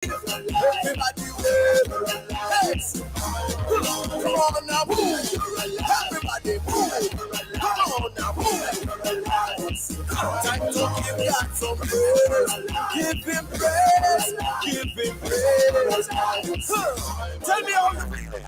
Everybody move. Yes. Come on now, move. Everybody move. Come on now, move. Time to give God some praise. Give him praise. Give him praise. Tell me how you feel.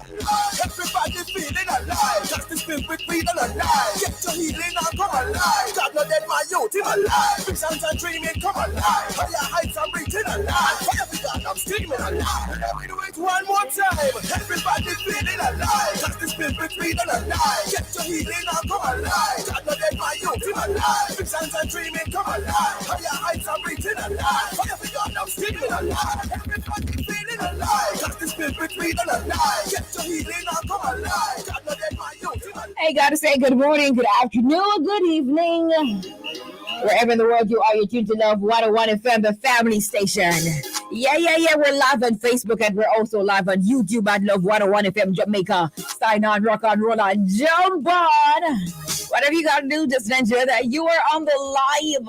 Everybody feeling alive. Just the spirit feeling alive. Get your healing and come alive. God not dead, my youth, him alive. Visions and dreaming, come alive. Higher heights are reaching alive. Fire for God, I'm screaming alive. Let me do it one more time. Everybody feeling alive. Just the spirit feeling alive. Get your healing and come alive. God not dead, my youth, him alive. Visions and dreaming, come alive. Higher heights are reaching alive. Fire for God, I'm screaming alive. Everybody feeling alive. Just the spirit feeling alive. Get your healing and come alive. God not dead, my youth, him alive. Hey, gotta say good morning, good afternoon, good evening. Wherever in the world you are, you're tuned to Love 101 FM, the family station. Yeah. We're live on Facebook and we're also live on YouTube at Love 101 FM Jamaica. Sign on, rock on, roll on, jump on. Whatever you gotta do, just ensure that you are on the live.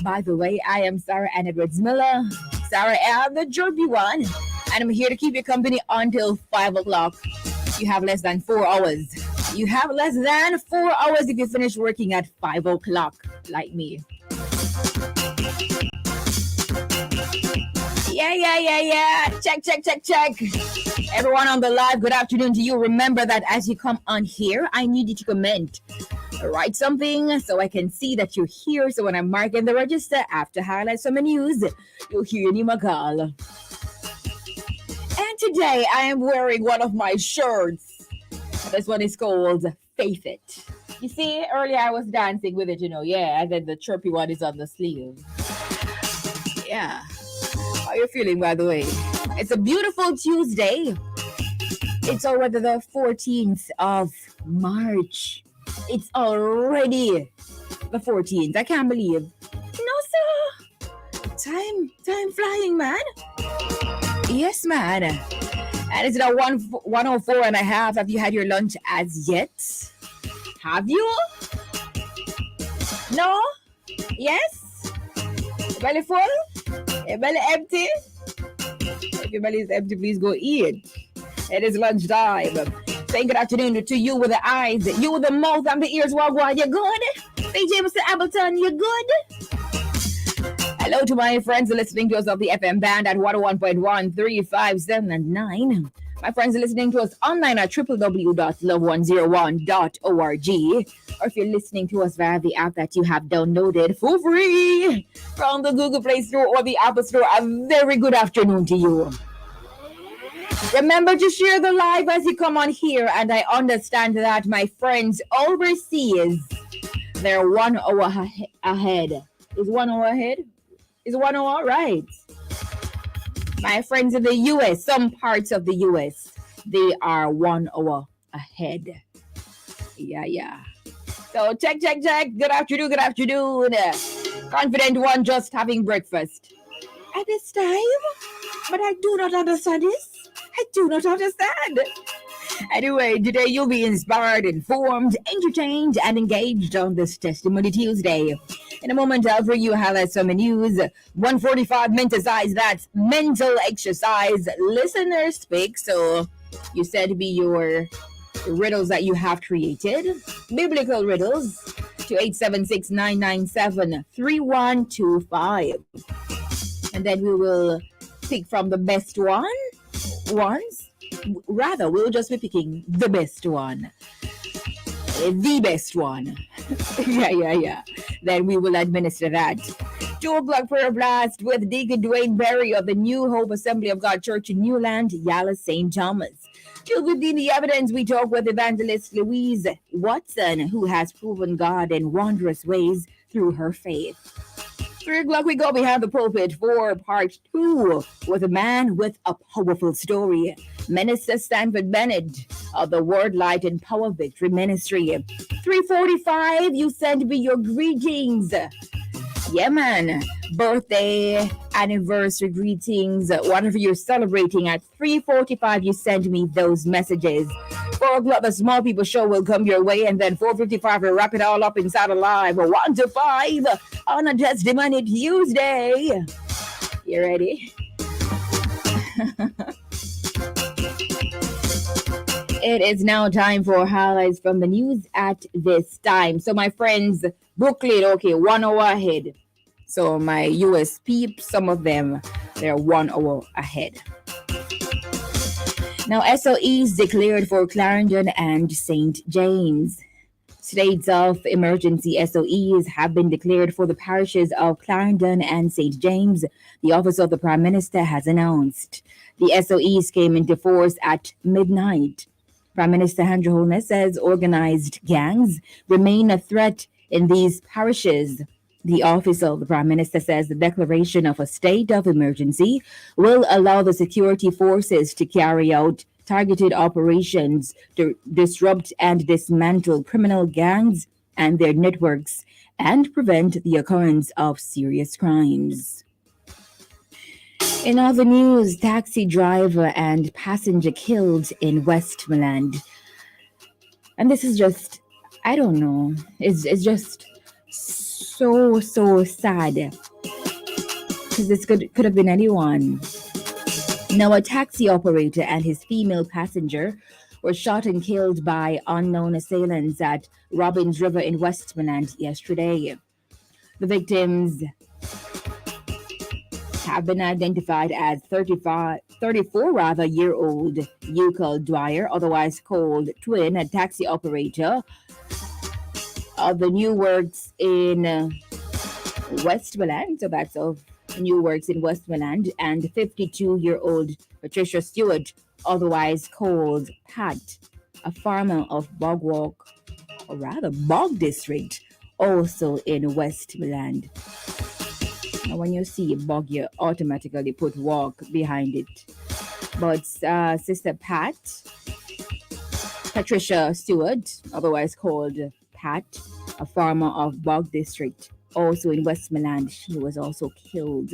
By the way, I am Sara-Ann Miller, Sara-Ann, the Jorby one, and I'm here to keep you company until 5 o'clock. You have less than 4 hours. You have less than 4 hours if you finish working at 5 o'clock, like me. Yeah. Check. Everyone on the live, good afternoon to you. Remember that as you come on here, I need you to comment. Write something so I can see that you're here. So when I'm marking the register after highlights some news, you'll hear me call. And today I am wearing one of my shirts. This one is called Faith It. You see, earlier I was dancing with it, and then the chirpy one is on the sleeve. Yeah. How are you feeling, by the way? It's a beautiful Tuesday. It's already the 14th of March. It's already the 14th. I can't believe. No, sir. Time flying, man. Yes, man. And it's now 1:04 and a half. Have you had your lunch as yet? Have you? No? Yes? Your belly full? Your belly empty? If your belly is empty, please go eat. It is lunchtime. Saying good afternoon to you with the eyes, you with the mouth and the ears. Wagwan, you good? DJ Mr. Appleton, you good? Hello to my friends listening to us on the FM band at 101.1, 357 My friends are listening to us online at www.love101.org. Or if you're listening to us via the app that you have downloaded for free from the Google Play Store or the Apple Store, a very good afternoon to you. Remember to share the live as you come on here, and I understand that my friends overseas, they're 1 hour ahead. Is 1 hour ahead? Is 1 hour right? My friends in the US, some parts of the US, they are 1 hour ahead. Yeah. So check. Good afternoon. Confident one just having breakfast. At this time? But I do not understand this. I do not understand. Anyway, today you'll be inspired, informed, entertained, and engaged on this Testimony Tuesday. In a moment, I'll bring you highlights some news. 1:45 mental that's mental exercise. Listeners speak. So you said to be your riddles that you have created. Biblical riddles to 876-997-3125. And then we will pick from the best ones. Rather, we'll just be picking the best one. The best one. Yeah. Then we will administer that. 2 o'clock prayer blast with Deacon Dwayne Berry of the New Hope Assembly of God Church in Newland, Yala, St. Thomas. 2:15 the evidence, we talk with evangelist Louise Watson, who has proven God in wondrous ways through her faith. 3 o'clock, we go behind the pulpit for part 2 with a man with a powerful story. Minister Stanford Bennett of the Word, Light, and Power Victory Ministry. 3:45, you send me your greetings. Yeah, man. Birthday, anniversary greetings, whatever you're celebrating. At 3:45, you send me those messages. 4 o'clock, the Small People Show will come your way, and then 4:55, we'll wrap it all up inside a live 1 to 5 on a Testimony Tuesday. You ready? It is now time for highlights from the news at this time. So, my friends, Brooklyn, okay, 1 hour ahead. So, my US peeps, some of them, they're 1 hour ahead. Now, SOEs declared for Clarendon and St. James. States of emergency SOEs have been declared for the parishes of Clarendon and St. James, the Office of the Prime Minister has announced. The SOEs came into force at midnight. Prime Minister Andrew Holness says organized gangs remain a threat in these parishes. The Office of the Prime Minister says the declaration of a state of emergency will allow the security forces to carry out targeted operations to disrupt and dismantle criminal gangs and their networks and prevent the occurrence of serious crimes. In other news, taxi driver and passenger killed in Westmoreland. And this is just, I don't know, it's just so sad. Because this could have been anyone. Now, a taxi operator and his female passenger were shot and killed by unknown assailants at Robbins River in Westmoreland yesterday. The victims have been identified as 34-year-old Euclid Dwyer, otherwise called Twin, a taxi operator of the New Works in Westmoreland. So that's of New Works in Westmoreland, and 52-year-old Patricia Stewart, otherwise called Pat, a farmer of Bog District, also in Westmoreland. Now, when you see Bog, you automatically put walk behind it. But Sister Patricia Stewart, otherwise called Pat, a farmer of Bog District, also in Westmoreland, she was also killed.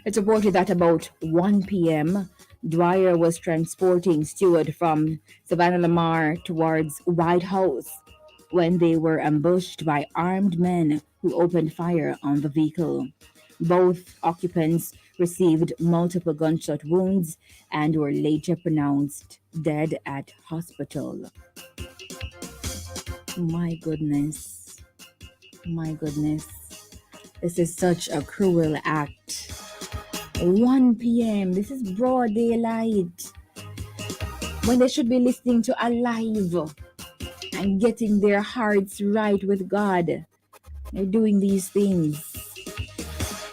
It's reported that about 1 p.m., Dwyer was transporting Stewart from Savannah Lamar towards White House when they were ambushed by armed men who opened fire on the vehicle. Both occupants received multiple gunshot wounds and were later pronounced dead at hospital. My goodness. This is such a cruel act. 1 p.m. This is broad daylight. When they should be listening to Alive and getting their hearts right with God. They're doing these things.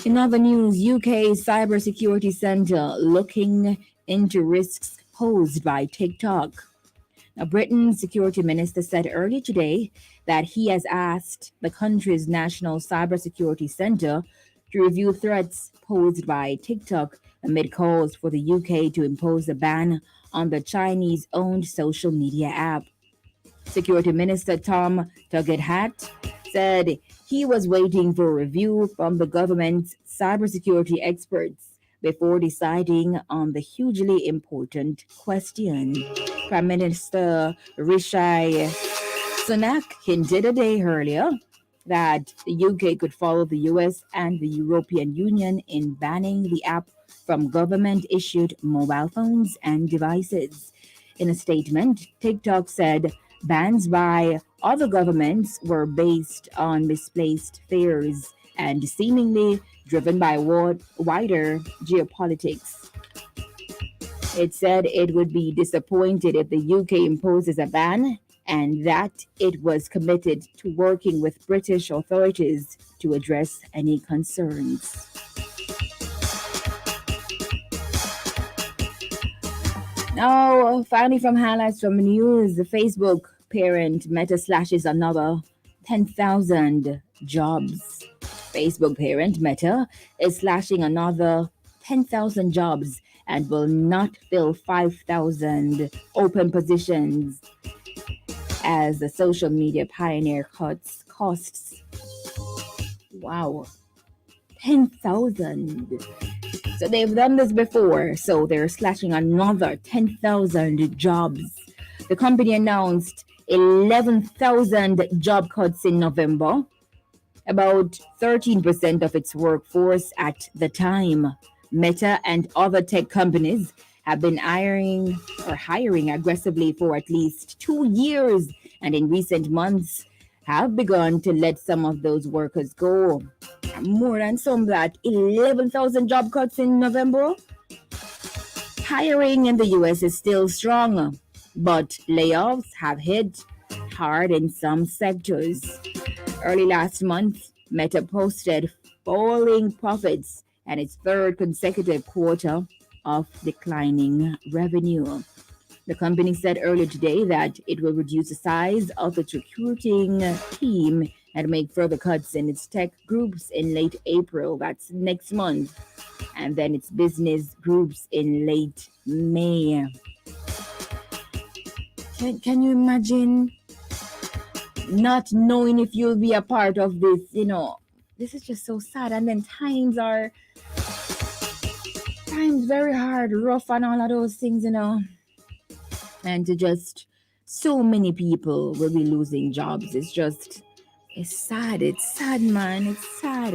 In other news, UK Cybersecurity Centre looking into risks posed by TikTok. Now, Britain's security minister said earlier today that he has asked the country's National Cybersecurity Centre to review threats posed by TikTok amid calls for the UK to impose a ban on the Chinese-owned social media app. Security Minister Tom Tugget said he was waiting for a review from the government's cybersecurity experts before deciding on the hugely important question. Prime Minister Rishi Sunak hinted a day earlier that the UK could follow the US and the European Union in banning the app from government-issued mobile phones and devices. In a statement, TikTok said bans by other governments were based on misplaced fears and seemingly driven by wider geopolitics. It said it would be disappointed if the UK imposes a ban and that it was committed to working with British authorities to address any concerns. Now, finally, from highlights from the news, the Facebook parent Meta slashes another 10,000 jobs. Facebook parent Meta is slashing another 10,000 jobs and will not fill 5,000 open positions as the social media pioneer cuts costs. Wow, 10,000. So they've done this before, so they're slashing another 10,000 jobs. The company announced 11,000 job cuts in November, about 13% of its workforce at the time. Meta and other tech companies have been hiring aggressively for at least 2 years, and in recent months have begun to let some of those workers go. More than some that 11,000 job cuts in November. Hiring in the US is still strong, but layoffs have hit hard in some sectors. Early last month, Meta posted falling profits and its third consecutive quarter of declining revenue. The company said earlier today that it will reduce the size of its recruiting team and make further cuts in its tech groups in late April. That's next month. And then its business groups in late May. Can you imagine not knowing if you'll be a part of this? This is just so sad. And then times very hard, rough, and all of those things, and to just so many people will be losing jobs. It's sad. It's sad, man. It's sad.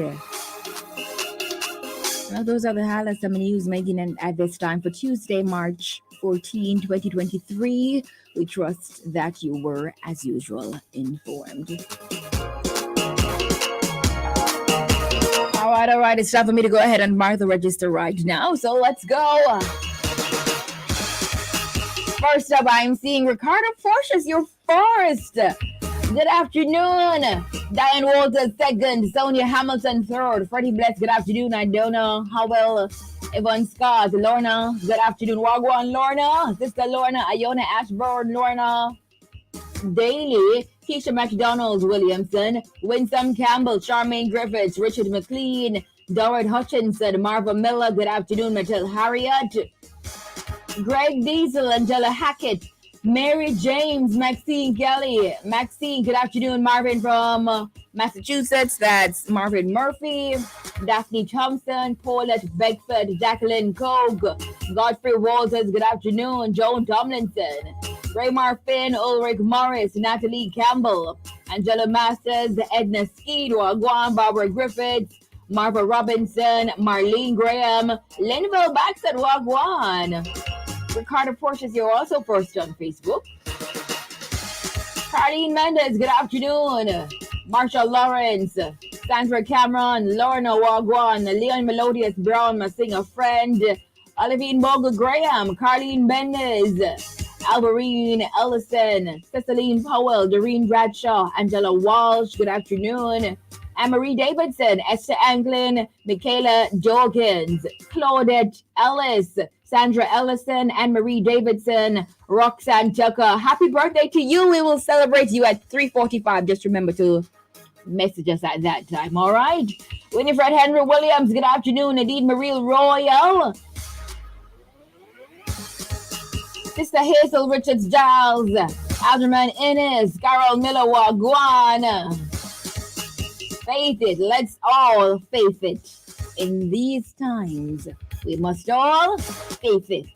Well, those are the highlights of the news making at this time for Tuesday, March 14, 2023. We trust that you were, as usual, informed. All right. It's time for me to go ahead and mark the register right now. So let's go. First up, I'm seeing Ricardo Forces, your first. Good afternoon. Diane Walters second. Sonia Hamilton third. Freddie Bless, good afternoon. I don't know how well. Yvonne Scott. Lorna, good afternoon. Wagwan Lorna. Sister Lorna. Iona Ashburn. Lorna Daly. Keisha McDonald Williamson. Winsome Campbell. Charmaine Griffiths. Richard McLean. Dorrit Hutchinson. Marva Miller. Good afternoon. Matilda Harriet. Greg Diesel. Angela Hackett. Mary James, Maxine Kelly. Maxine, good afternoon. Marvin from Massachusetts. That's Marvin Murphy. Daphne Thompson. Paulette Beckford. Jacqueline Koch. Godfrey Walters, good afternoon. Joan Tomlinson. Raymar Finn. Ulrich Morris. Natalie Campbell. Angela Masters. Edna Skeed. Guam. Barbara Griffiths. Marva Robinson. Marlene Graham. Linville Baxter. Wagwan. Ricardo Porches, you're also first on Facebook. Carlene Mendez, good afternoon. Marsha Lawrence, Sandra Cameron, Lorna Wagwan, Leon Melodious Brown, my singer friend, Olivine Bogle Graham, Carlene Mendez, Alberine Ellison, Ceciline Powell, Doreen Bradshaw, Angela Walsh, good afternoon. Anne-Marie Davidson, Esther Anglin, Michaela Dawkins, Claudette Ellis, Sandra Ellison, Anne-Marie Davidson, Roxanne Tucker. Happy birthday to you. We will celebrate you at 3:45. Just remember to message us at that time, all right? Winifred Henry Williams, good afternoon. Nadine Marie Royal. Sister Hazel Richards Giles, Alderman Innes, Carol Miller Wagwan. Faith it. Let's all faith it. In these times, we must all faith it.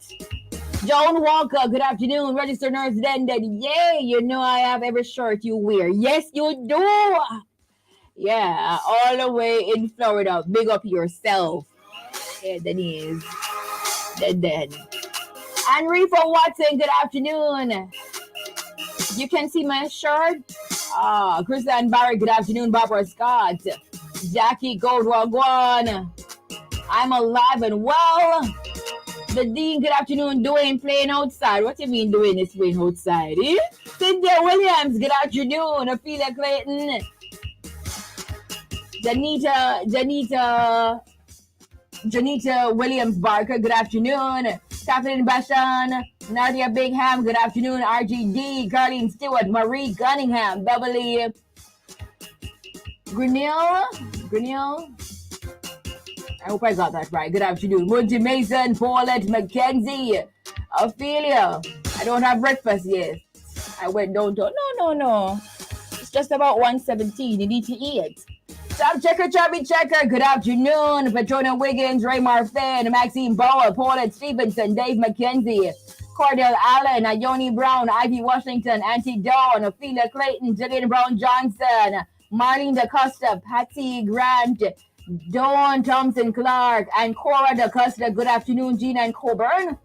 Joan Walker, good afternoon. Registered nurse Dended. Yay, you know I have every shirt you wear. Yes, you do. Yeah, all the way in Florida. Big up yourself. Yeah, Denise. Then. Henry from Watson, good afternoon. You can see my shirt. Krista Barry, good afternoon. Barbara Scott. Jackie Goldwagwan. I'm alive and well. The Dean, good afternoon. Dwayne playing outside. What do you mean Dwayne is playing outside? Eh? Cynthia Williams, good afternoon. Ophelia Clayton. Janita Williams Barker, good afternoon. Kathleen Bashan, Nadia Bingham, good afternoon. RGD, Carlene Stewart, Marie Cunningham, Beverly Grinnell. I hope I got that right. Good afternoon. Monty Mason, Paulette McKenzie, Ophelia. I don't have breakfast yet. I went down to, no. It's just about 1:17. You need to eat. Top Checker, Chubby Checker, good afternoon. Patrona Wiggins, Raymar Finn, Maxine Bauer, Paulette Stevenson, Dave McKenzie, Cordell Allen, Ione Brown, Ivy Washington, Auntie Dawn, Ophelia Clayton, Jillian Brown Johnson, Marlene DaCosta, Patsy Grant, Dawn Thompson Clark and Cora DaCosta. Good afternoon, Gina and Coburn.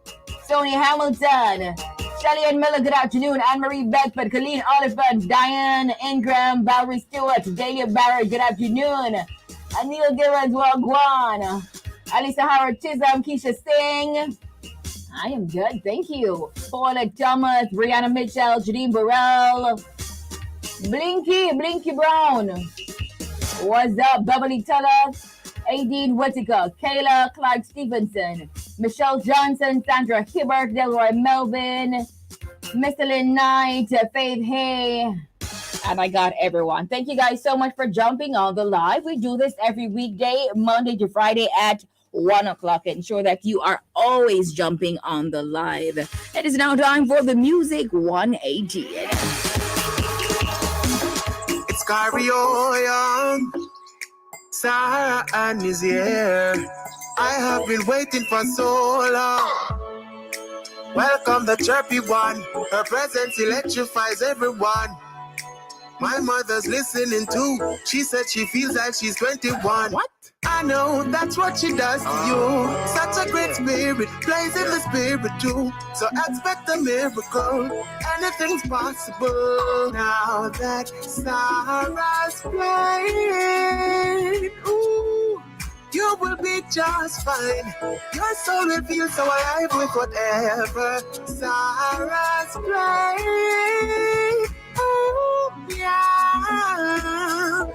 Sony Hamilton. Shelly and Miller, good afternoon. Anne-Marie Beckford, Colleen Oliphant, Diane Ingram, Valerie Stewart, Delia Barrett, good afternoon. Anil Gilras, Wagwan. Alisa Howard Chisholm, Keisha Singh. I am good, thank you. Paula Thomas, Brianna Mitchell, Janine Burrell. Blinky Brown. What's up, Beverly Teller? Aideen Whitaker, Kayla Clark Stevenson, Michelle Johnson, Sandra Hibbert, Delroy Melvin, Mr. Lynn Knight, Faith Hay, and I got everyone. Thank you guys so much for jumping on the live. We do this every weekday, Monday to Friday at 1 o'clock. Ensure that you are always jumping on the live. It is now time for the Music 180. It's karaoke. Sara-Ann is here. I have been waiting for so long. Welcome the chirpy one. Her presence electrifies everyone. My mother's listening too. She said she feels like she's 21. What? I know that's what she does to you. Such a great spirit, plays in the spirit too. So expect a miracle. Anything's possible. Now that Sarah's playing, ooh, you will be just fine. Your soul will feel so alive with whatever Sarah's playing. Ooh, yeah.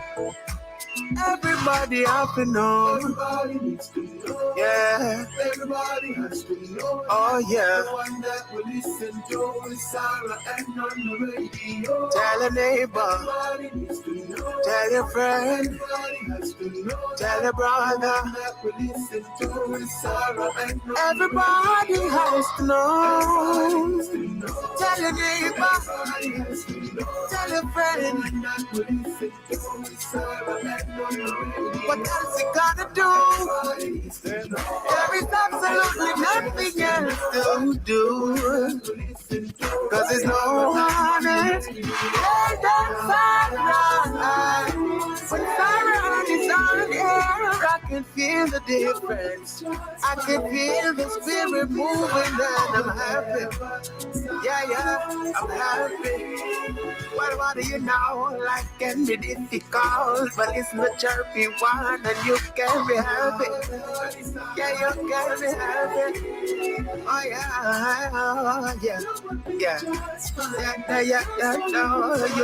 Everybody have to know. Everybody needs to know. Yeah. Everybody has to know. Oh yeah. The one that will listen to is Sara-Ann on the radio. Tell a neighbor. Everybody needs to know. Tell your friend. Everybody has to know. Tell your brother. The one that will listen to is Sara-Ann. Everybody has to know. Tell your neighbor. Tell your friend. What else you gotta do? There is absolutely nothing else to do. Cause there's no one else. When Sara-Ann is on air, I can feel the difference. I can feel the spirit moving and I'm happy. Yeah, I'm happy. What do you know? Life can be difficult, but it's the chirpy one and you can be happy. Yeah, you can be happy. Oh yeah, yeah. No, you